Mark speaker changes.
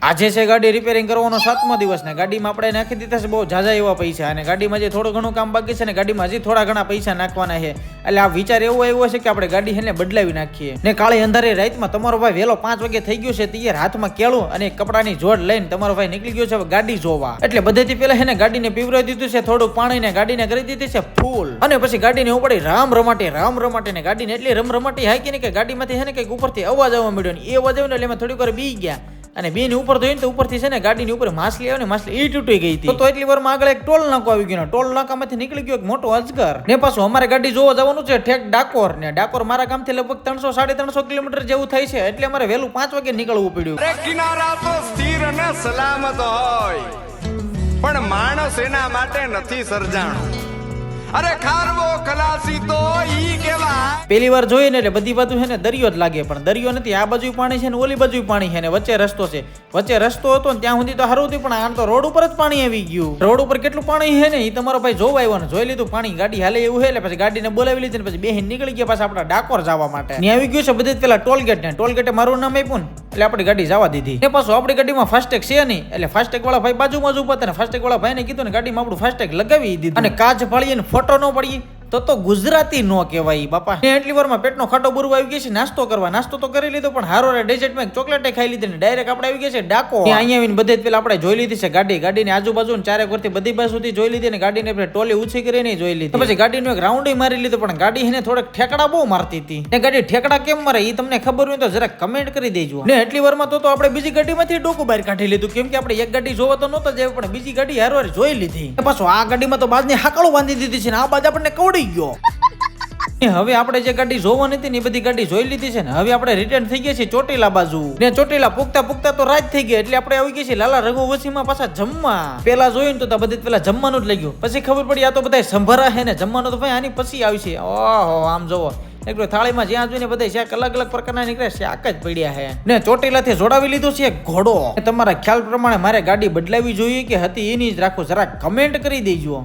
Speaker 1: આજે છે ગાડી રિપેરિંગ કરવાનો 7મો દિવસ ને ગાડીમાં આપણે નાખી દીધા છે બહુ ઝાઝા એવા પૈસા અને ગાડીમાં જે થોડું ઘણું કામ બાકી છે ને ગાડીમાં હજી થોડા ઘણા પૈસા નાખવાના છે. એટલે આ વિચાર એવો આવ્યો છે કે આપણે ગાડી હેને બદલાવી નાખીએ ને કાળી અંધારી રાતમાં તમારો ભાઈ વેલો 5 વાગે થઈ ગયો છે તૈયાર હાથમાં કેળું અને કપડાની જોડ લઈને તમારો ભાઈ નીકળી ગયો છે ગાડી જોવા. એટલે બધેથી પહેલા હેને ગાડીને પીવરાવી દીધું છે થોડુંક પાણી ને ગાડીને કરી દીધી છે ફૂલ અને પછી ગાડીને ઉપાડી રામ રમાટે ને ગાડીને એટલી રમરમાટી હાકી ને કે ગાડીમાંથી હેને કઈક ઉપરથી અવાજ આવવા મળ્યો ને એ અવાજ આવ્યો ને એટલે એમાં થોડીક વાર બી ગયા અને બેન ઉપર જોઈને તો ઉપરથી છે ને ગાડીની ઉપર માછલી આવે ને માછલી એ તૂટી ગઈ હતી. તો એટલી વારમાં આગળ એક ટોલ નાકો આવી ગયો, ટોલ નાકામાંથી નીકળી ગયો એક મોટો અજગર ને પાછું અમારે ગાડી જોવા જવાનું છે ઠેક ડાકોર ને ડાકોર મારા ગામથી લગભગ 300-350 કિલોમીટર જેવું થાય છે એટલે અમારે વહેલું 5 વાગે નીકળવું પડ્યું.
Speaker 2: કિનારા તો સ્થિર અને સલામત હોય પણ માણસ એના માટે નથી સર્જાણો. અરે ખારવો ખલાસી તો ઈ કેવા
Speaker 1: પેલી વાર જોઈએ ને એટલે બધી બાજુ છે ને દરિયો જ લાગે પણ દરિયો નથી. આ બાજુ પાણી છે ને ઓલી બાજુ પાણી છે ને વચ્ચે રસ્તો છે. વચ્ચે રસ્તો હતો ને ત્યાં સુધી તો સારું હતું પણ આમ તો રોડ ઉપર જ પાણી આવી ગયું. રોડ ઉપર કેટલું પાણી છે ને એ તમારો ભાઈ જોવા આવ્યો ને જોઈ લીધું પાણી ગાડી હાલે એવું છે એટલે પછી ગાડીને બોલાવી લીધી ને પછી બેહીને નીકળી ગયા પાછા આપણા ડાકોર જવા માટે. ને આવી ગયું છે બધે પેલા ટોલગેટ ને ટોલગેટે મારું નામ આપ્યું ને એટલે આપણી ગાડી જવા દીધી. ને પાછું આપણી ગાડીમાં ફાસ્ટેગ છે નહીં એટલે ફાસ્ટેગ વાળા ભાઈ બાજુમાં જ ઉભા હતા ને ફાસ્ટેગ વાળા ભાઈને કીધું ને ગાડીમાં આપણું ફાસ્ટેગ લગાવી દીધું અને કાચ ફાળીને ફોટો ન પડી તો ગુજરાતી નો કહેવાય બાપા. એટલી વારમાં પેટનો ખાટો બુરવો આવી ગયો છે નાસ્તો કરવા. નાસ્તો તો કરી લીધો પણ હારો ડેઝર્ટમાં ચોકલેટ ખાઈ લીધી ને ડાયરેક્ટ આપણે આવી ગયા છે ડાકોર. અહીંયા આવીને બધે પેલા આપણે જોઈ લીધી છે ગાડીની આજુબાજુ ચારે કોરથી બધી બાજુથી જોઈ લીધી ને ગાડીને આપણે ટોલી ઊંચી કરીને જોઈ લીધી. પછી ગાડીનો એક રાઉન્ડ મારી લીધો પણ ગાડી એને થોડાક ઠેકડા બહુ મારતી હતી. ને ગાડી ઠેકડા કેમ મારે એ તમને ખબર હોય તો જરા કમેન્ટ કરી દેજો. ને એટલી વારમાં તો આપણે બીજી ગાડીમાંથી ડોકું બહાર કાઢી લીધું કેમ કે આપણે એક ગાડી જોવા તો નહોતા જાય પણ બીજી ગાડી હારવાર જોઈ લીધી. પાછું આ ગાડીમાં તો બાજની હાકળું બાંધી દીધી છે ને આ બાજ આપણને કવડી ગયો. હવે આપણે જે ગાડી જોવાની હતી ને એ બધી ગાડી જોઈ લીધી છે ને હવે આપણે રિટર્ન થઈ ગયા છીએ ચોટીલા બાજુ. ને ચોટીલા પૂગતા તો રાત થઈ ગઈ એટલે આપણે આવી ગયા છીએ લાલા રઘુવંશીમાં પાછા જમવા. પેલા જોયું તો બધી પેલા જમવાનું જ લાગ્યું પછી ખબર પડી આ તો બધા સંભારા છે ને જમવાનું તો ભાઈ આની પછી આવશે. ઓહો આમ જોવો એક થાળીમાં જ્યાં જોઈને બધા શાક અલગ પ્રકારના નીકળે શાક જ પડ્યા છે. ને ચોટીલાથી જોડાવી લીધો છે ઘોડો. તમારા ખ્યાલ પ્રમાણે મારે ગાડી બદલાવી જોઈએ કે હતી એની જ રાખો જરા કમેન્ટ કરી દેજો.